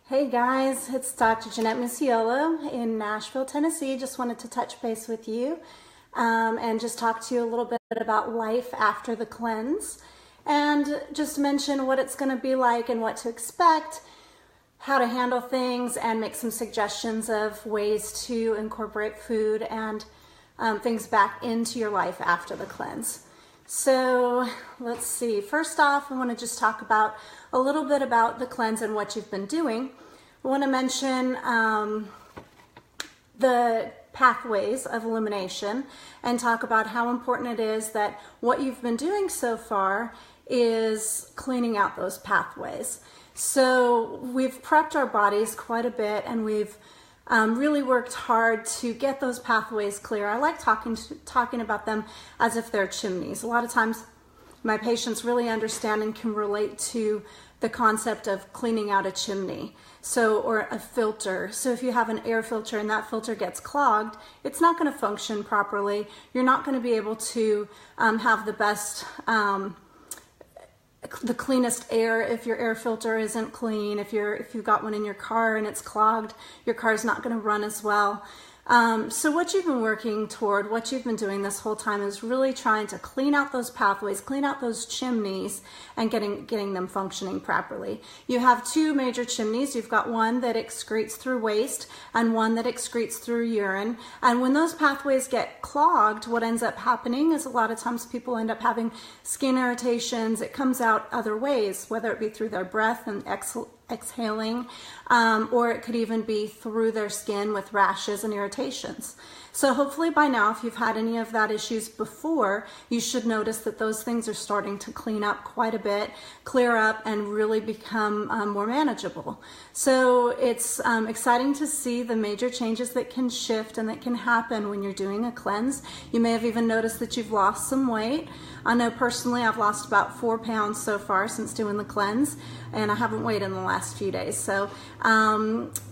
Hey guys, it's Dr. Jeanette Musiolo in Nashville, Tennessee. Just wanted to touch base with you and just talk to you a little bit about life after the cleanse and just mention what it's going to be like and what to expect, how to handle things, and make some suggestions of ways to incorporate food and things back into your life after the cleanse. So let's see. First off, I want to just talk about a little bit about the cleanse and what you've been doing. I want to mention the pathways of elimination and talk about how important it is that what you've been doing so far is cleaning out those pathways. So we've prepped our bodies quite a bit, and we've really worked hard to get those pathways clear. I like talking about them as if they're chimneys. A lot of times my patients really understand and can relate to the concept of cleaning out a chimney, or a filter. So if you have an air filter and that filter gets clogged, it's not going to function properly. You're not going to be able to have the best the cleanest air if your air filter isn't clean. If you've got one in your car and it's clogged, your car's not going to run as well. So what you've been working toward, what you've been doing this whole time is really trying to clean out those pathways, clean out those chimneys, and getting them functioning properly. You have two major chimneys. You've got one that excretes through waste and one that excretes through urine. And when those pathways get clogged, what ends up happening is a lot of times people end up having skin irritations. It comes out other ways, whether it be through their breath and exhaling, or it could even be through their skin with rashes and irritations. So hopefully by now, if you've had any of that issues before, you should notice that those things are starting to clean up quite a bit, clear up, and really become more manageable. So it's exciting to see the major changes that can shift and that can happen when you're doing a cleanse. You may have even noticed that you've lost some weight. I know personally I've lost about 4 pounds so far since doing the cleanse, and I haven't weighed in the last few days. So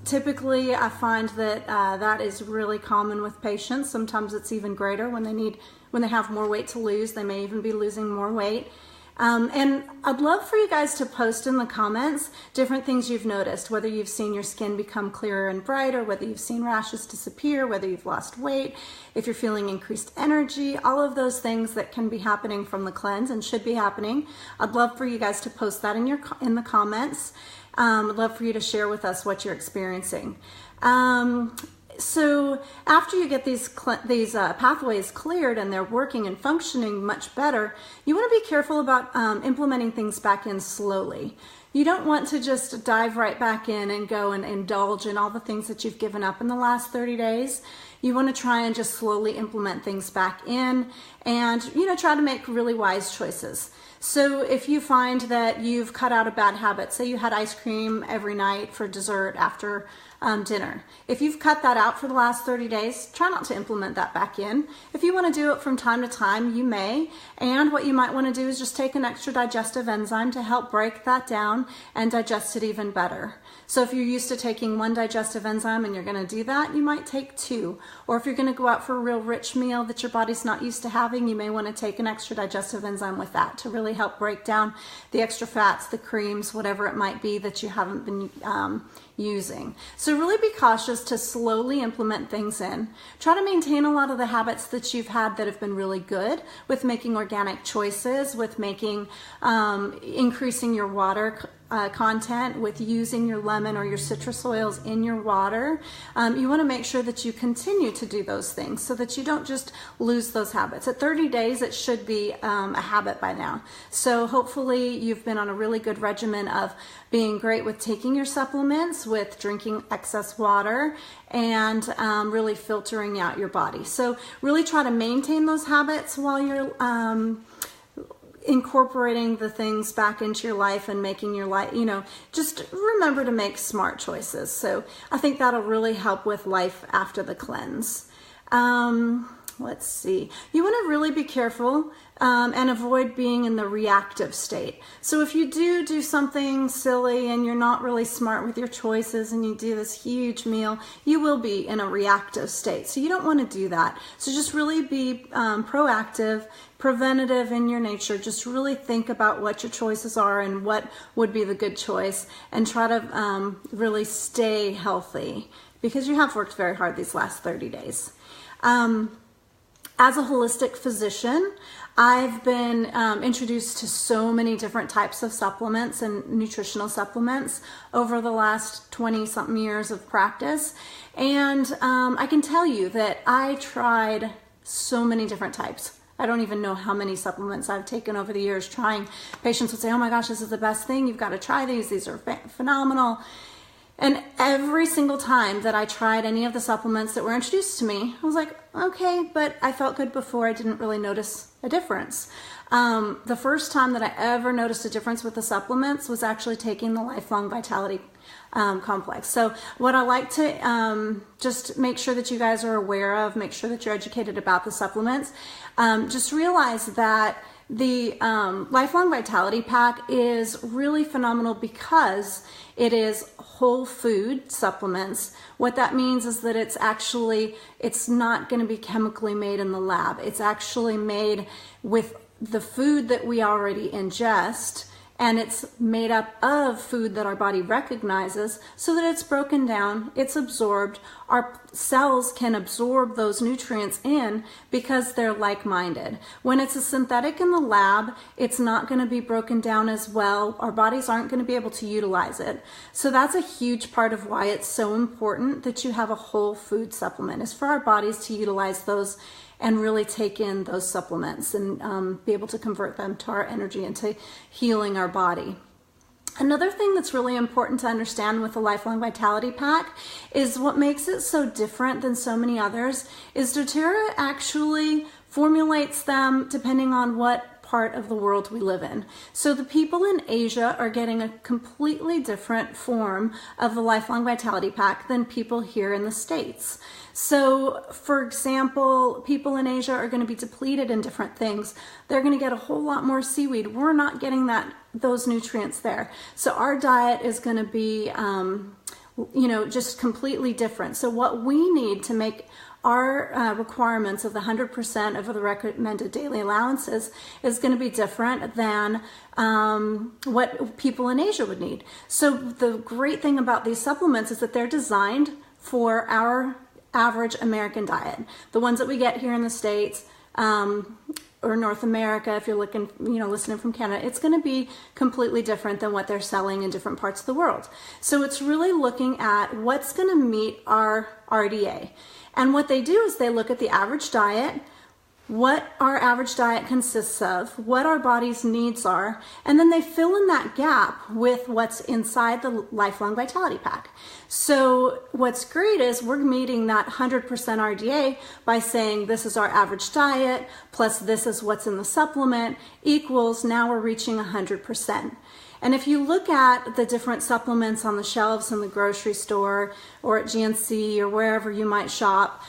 typically I find that that is really common with patients. Sometimes it's even greater when they have more weight to lose. They may even be losing more weight. And I'd love for you guys to post in the comments different things you've noticed, whether you've seen your skin become clearer and brighter, whether you've seen rashes disappear, whether you've lost weight, if you're feeling increased energy, all of those things that can be happening from the cleanse and should be happening. I'd love for you guys to post that in the comments. I'd love for you to share with us what you're experiencing. So after you get these pathways cleared and they're working and functioning much better, you want to be careful about implementing things back in slowly. You don't want to just dive right back in and go and indulge in all the things that you've given up in the last 30 days. You want to try and just slowly implement things back in and, try to make really wise choices. So if you find that you've cut out a bad habit, say you had ice cream every night for dessert after dinner. If you've cut that out for the last 30 days, try not to implement that back in. If you want to do it from time to time, you may. And what you might want to do is just take an extra digestive enzyme to help break that down and digest it even better. So if you're used to taking one digestive enzyme and you're going to do that, you might take two. Or if you're going to go out for a real rich meal that your body's not used to having, you may want to take an extra digestive enzyme with that to really help break down the extra fats, the creams, whatever it might be that you haven't been using. So really be cautious to slowly implement things in. Try to maintain a lot of the habits that you've had that have been really good, with making organic choices, with making increasing your water content, with using your lemon or your citrus oils in your water. You want to make sure that you continue to do those things so that you don't just lose those habits. At 30 days, it should be a habit by now. So hopefully you've been on a really good regimen of being great with taking your supplements, with drinking excess water, and really filtering out your body. So really try to maintain those habits while you're incorporating the things back into your life and making your life, just remember to make smart choices. So I think that'll really help with life after the cleanse. let's see. You want to really be careful and avoid being in the reactive state. So if you do something silly and you're not really smart with your choices and you do this huge meal, you will be in a reactive state. So you don't want to do that. So just really be proactive, preventative in your nature. Just really think about what your choices are and what would be the good choice, and try to really stay healthy, because you have worked very hard these last 30 days. As a holistic physician, I've been introduced to so many different types of supplements and nutritional supplements over the last 20-something years of practice. And I can tell you that I tried so many different types. I don't even know how many supplements I've taken over the years trying. Patients would say, oh my gosh, this is the best thing. You've got to try these. These are phenomenal. And every single time that I tried any of the supplements that were introduced to me, I was like, okay, but I felt good before. I didn't really notice a difference. The first time that I ever noticed a difference with the supplements was actually taking the Lifelong Vitality Complex. So what I like to just make sure that you guys are aware of, make sure that you're educated about the supplements, just realize that the Lifelong Vitality Pack is really phenomenal because it is whole food supplements. What that means is that it's not going to be chemically made in the lab. It's actually made with the food that we already ingest, and it's made up of food that our body recognizes, so that it's broken down, it's absorbed. Our cells can absorb those nutrients in because they're like-minded. When it's a synthetic in the lab, it's not going to be broken down as well. Our bodies aren't going to be able to utilize it. So that's a huge part of why it's so important that you have a whole food supplement, is for our bodies to utilize those and really take in those supplements and be able to convert them to our energy and to healing our body. Another thing that's really important to understand with the Lifelong Vitality Pack is what makes it so different than so many others is doTERRA actually formulates them depending on what part of the world we live in. So the people in Asia are getting a completely different form of the Lifelong Vitality Pack than people here in the States. So, for example, people in Asia are going to be depleted in different things. They're going to get a whole lot more seaweed. We're not getting those nutrients there. So our diet is going to be, just completely different. So what we need to make our requirements of the 100% of the recommended daily allowances is going to be different than what people in Asia would need. So the great thing about these supplements is that they're designed for our average American diet. The ones that we get here in the States or North America, if you're listening from Canada, it's going to be completely different than what they're selling in different parts of the world. So it's really looking at what's going to meet our RDA. And what they do is they look at the average diet, what our average diet consists of, what our body's needs are, and then they fill in that gap with what's inside the Lifelong Vitality Pack. So what's great is we're meeting that 100% RDA by saying this is our average diet, plus this is what's in the supplement, equals now we're reaching 100%. And if you look at the different supplements on the shelves in the grocery store or at GNC or wherever you might shop,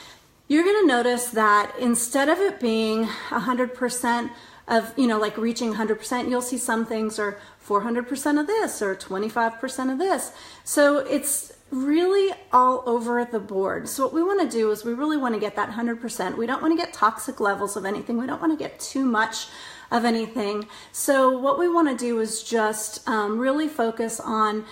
you're going to notice that instead of it being 100% of, like reaching 100%, you'll see some things are 400% of this or 25% of this. So it's really all over the board. So what we want to do is we really want to get that 100%. We don't want to get toxic levels of anything. We don't want to get too much of anything. So what we want to do is just really focus on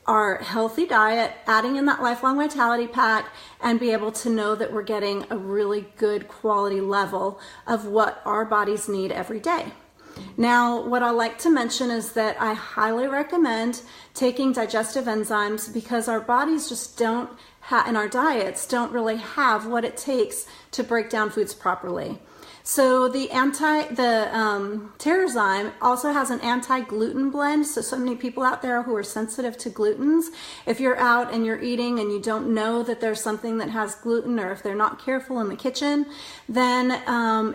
our healthy diet, adding in that Lifelong Vitality Pack, and be able to know that we're getting a really good quality level of what our bodies need every day. Now, what I like to mention is that I highly recommend taking digestive enzymes because our bodies just don't and our diets don't really have what it takes to break down foods properly. So the Terrazyme also has an anti-gluten blend. So many people out there who are sensitive to glutens, if you're out and you're eating and you don't know that there's something that has gluten, or if they're not careful in the kitchen, then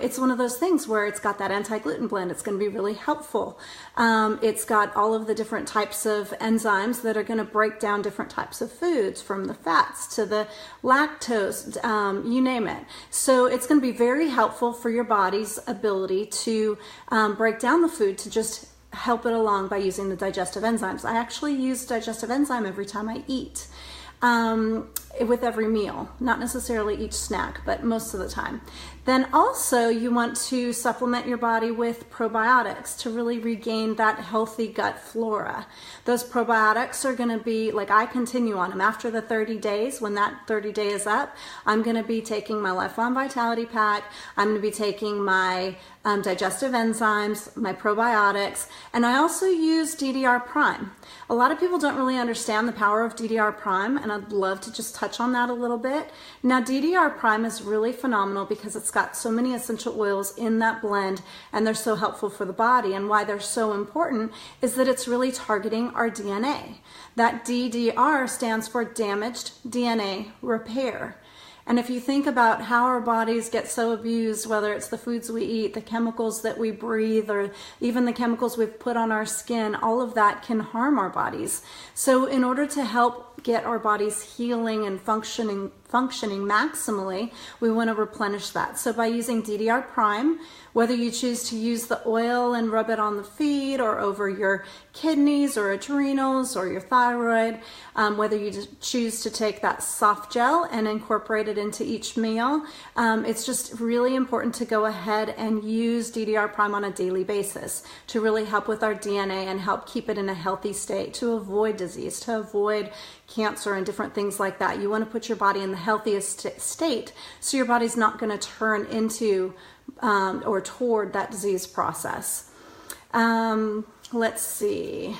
it's one of those things where it's got that anti-gluten blend. It's going to be really helpful. It's got all of the different types of enzymes that are going to break down different types of foods, from the fats to the lactose, you name it. So it's going to be very helpful for your body's ability to break down the food, to just help it along by using the digestive enzymes. I actually use digestive enzyme every time I eat, with every meal, not necessarily each snack, but most of the time. Then also you want to supplement your body with probiotics to really regain that healthy gut flora. Those probiotics are going to be, like, I continue on them after the 30 days. When that 30 day is up, I'm going to be taking my Lifelong Vitality Pack. I'm going to be taking my digestive enzymes, my probiotics, and I also use DDR Prime. A lot of people don't really understand the power of DDR Prime, and I'd love to just touch on that a little bit. Now, DDR Prime is really phenomenal because it's got so many essential oils in that blend, and they're so helpful for the body. And why they're so important is that it's really targeting our DNA. That DDR stands for damaged DNA repair. And if you think about how our bodies get so abused, whether it's the foods we eat, the chemicals that we breathe, or even the chemicals we've put on our skin, all of that can harm our bodies. So in order to help get our bodies healing and functioning maximally, we want to replenish that. So by using DDR Prime, whether you choose to use the oil and rub it on the feet or over your kidneys or adrenals or your thyroid, whether you choose to take that soft gel and incorporate it into each meal, it's just really important to go ahead and use DDR Prime on a daily basis to really help with our DNA and help keep it in a healthy state, to avoid disease, to avoid cancer and different things like that. You want to put your body in the healthiest state so your body's not going to turn into or toward that disease process. Let's see.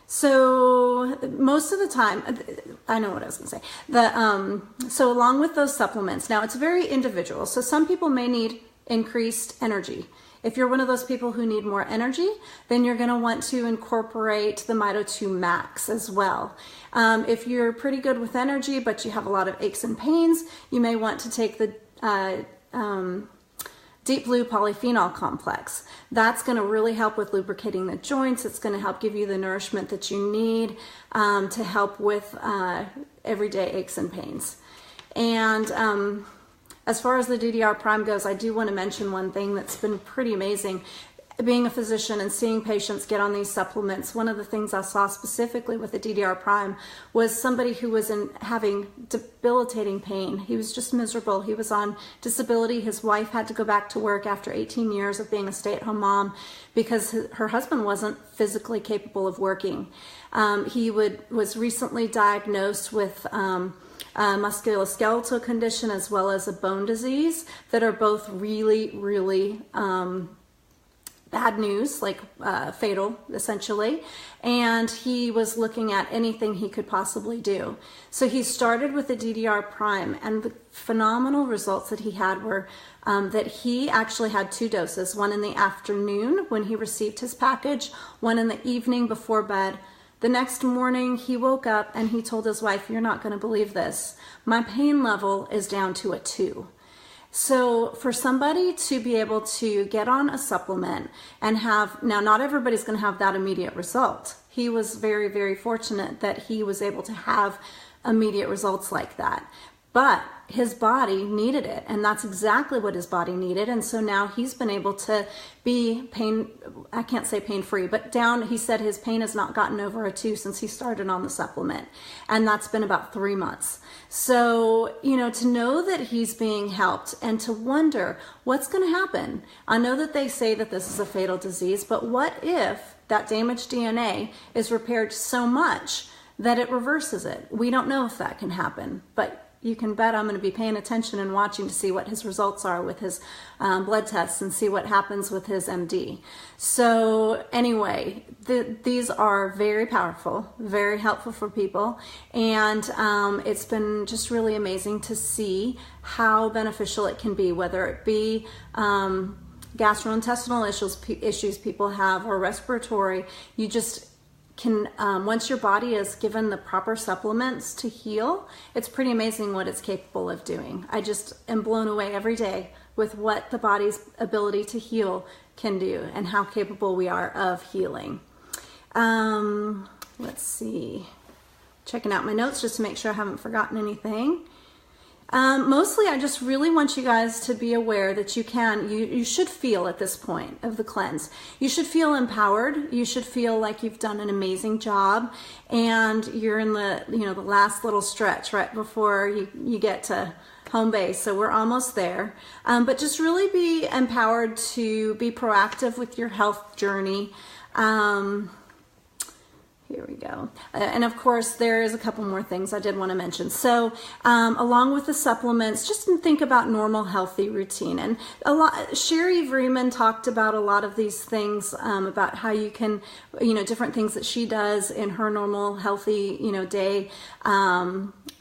So most of the time, I know what I was going to say. So along with those supplements, now it's very individual. So some people may need increased energy. If you're one of those people who need more energy, then you're going to want to incorporate the Mito2 Max as well. If you're pretty good with energy, but you have a lot of aches and pains, you may want to take the Deep Blue Polyphenol Complex. That's going to really help with lubricating the joints. It's going to help give you the nourishment that you need to help with everyday aches and pains. And as far as the DDR Prime goes, I do want to mention one thing that's been pretty amazing. Being a physician and seeing patients get on these supplements, one of the things I saw specifically with the DDR Prime was somebody who was having debilitating pain. He was just miserable. He was on disability. His wife had to go back to work after 18 years of being a stay-at-home mom because her husband wasn't physically capable of working. He was recently diagnosed with a musculoskeletal condition as well as a bone disease that are both really, really bad news, like fatal, essentially. And he was looking at anything he could possibly do. So he started with the DDR Prime, and the phenomenal results that he had were that he actually had 2 doses, one in the afternoon when he received his package, one in the evening before bed. The next morning he woke up and he told his wife, "You're not going to believe this. My pain level is down to a 2. So for somebody to be able to get on a supplement and have, now not everybody's going to have that immediate result. He was very, very fortunate that he was able to have immediate results like that. But his body needed it, and that's exactly what his body needed. And so now he's been able to be I can't say pain-free, but he said his pain has not gotten over a 2 since he started on the supplement. And that's been about 3 months. So, to know that he's being helped and to wonder what's going to happen. I know that they say that this is a fatal disease, but what if that damaged DNA is repaired so much that it reverses it? We don't know if that can happen, but you can bet I'm going to be paying attention and watching to see what his results are with his blood tests and see what happens with his MD. So anyway, these are very powerful, very helpful for people, and it's been just really amazing to see how beneficial it can be, whether it be gastrointestinal issues people have or respiratory. You just can, once your body is given the proper supplements to heal, it's pretty amazing what it's capable of doing. I just am blown away every day with what the body's ability to heal can do and how capable we are of healing. Let's see, checking out my notes just to make sure I haven't forgotten anything. Mostly I just really want you guys to be aware that you should feel at this point of the cleanse. You should feel empowered. You should feel like you've done an amazing job and you're in the last little stretch right before you get to home base. So we're almost there. But just really be empowered to be proactive with your health journey. Here we go. And of course, there is a couple more things I did want to mention. So along with the supplements, just think about normal healthy routine. And Sherry Vreeman talked about a lot of these things, about how you can, different things that she does in her normal healthy, day.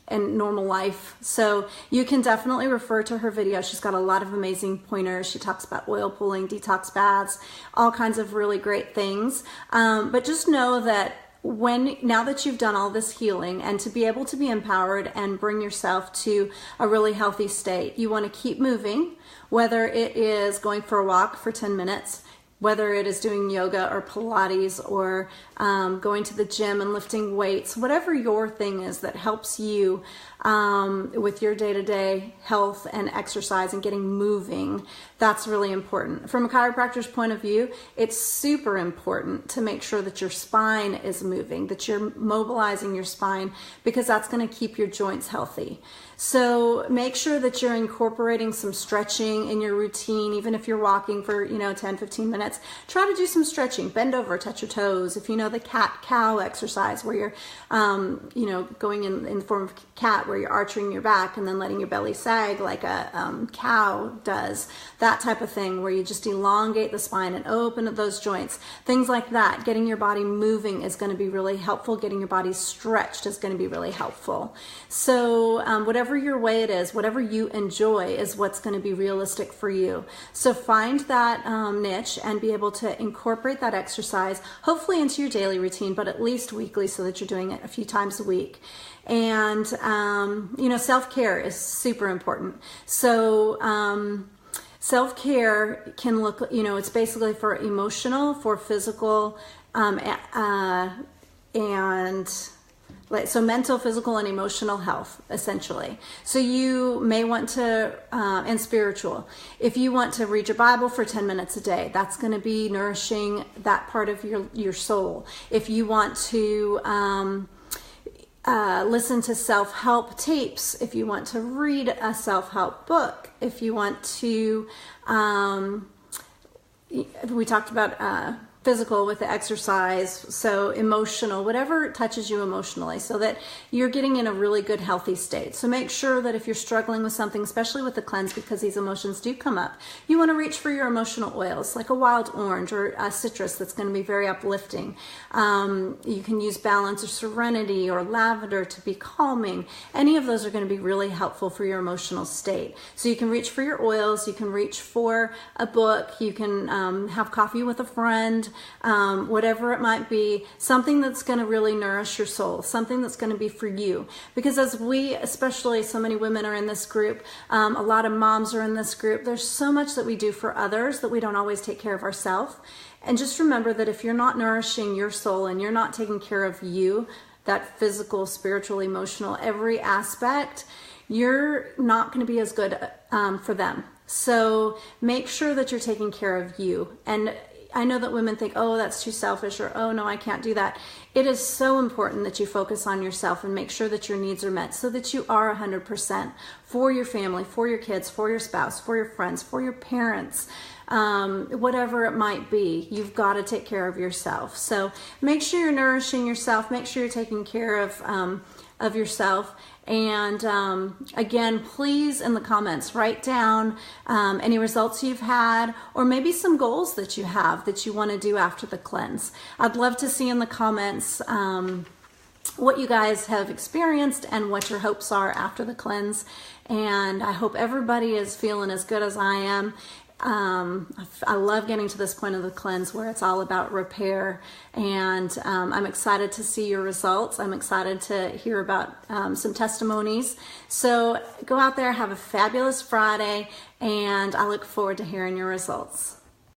And normal life. So you can definitely refer to her video. She's got a lot of amazing pointers. She talks about oil pulling, detox baths, all kinds of really great things. But just know that now that you've done all this healing and to be able to be empowered and bring yourself to a really healthy state, you want to keep moving, whether it is going for a walk for 10 minutes, whether it is doing yoga or Pilates or going to the gym and lifting weights, whatever your thing is that helps you with your day-to-day health and exercise and getting moving, that's really important. From a chiropractor's point of view, it's super important to make sure that your spine is moving, that you're mobilizing your spine, because that's going to keep your joints healthy. So make sure that you're incorporating some stretching in your routine, even if you're walking for 10, 15 minutes. Try to do some stretching. Bend over, touch your toes. If you know the cat-cow exercise where you're going in the form of cat, where you're arching your back and then letting your belly sag like a cow does, that type of thing, where you just elongate the spine and open up those joints, things like that. Getting your body moving is going to be really helpful. Getting your body stretched is going to be really helpful. So whatever your way it is, whatever you enjoy is what's going to be realistic for you. So find that niche and be able to incorporate that exercise, hopefully into your daily routine, but at least weekly, so that you're doing it a few times a week. And self-care is super important. So self-care can look, it's basically for emotional, for physical, so mental, physical, and emotional health, essentially. So you may want to, and spiritual. If you want to read your Bible for 10 minutes a day, that's going to be nourishing that part of your soul. If you want to listen to self-help tapes, if you want to read a self-help book, if you want to, we talked about physical with the exercise, so emotional, whatever touches you emotionally, so that you're getting in a really good healthy state. So make sure that if you're struggling with something, especially with the cleanse, because these emotions do come up, you want to reach for your emotional oils, like a wild orange or a citrus that's going to be very uplifting. You can use balance or serenity or lavender to be calming. Any of those are going to be really helpful for your emotional state. So you can reach for your oils, you can reach for a book, you can have coffee with a friend, whatever it might be, something that's going to really nourish your soul, something that's going to be for you. Because as we, especially so many women are in this group, a lot of moms are in this group, there's so much that we do for others that we don't always take care of ourselves. And just remember that if you're not nourishing your soul and you're not taking care of you, that physical, spiritual, emotional, every aspect, you're not going to be as good for them. So make sure that you're taking care of you. And I know that women think, oh, that's too selfish, or oh no, I can't do that. It is so important that you focus on yourself and make sure that your needs are met, so that you are 100% for your family, for your kids, for your spouse, for your friends, for your parents, whatever it might be. You've got to take care of yourself. So make sure you're nourishing yourself. Make sure you're taking care of of yourself. And again, please in the comments write down any results you've had, or maybe some goals that you have that you want to do after the cleanse. I'd love to see in the comments what you guys have experienced and what your hopes are after the cleanse. And I hope everybody is feeling as good as I am. I love getting to this point of the cleanse where it's all about repair, and I'm excited to see your results. I'm excited to hear about some testimonies. So go out there, have a fabulous Friday, and I look forward to hearing your results.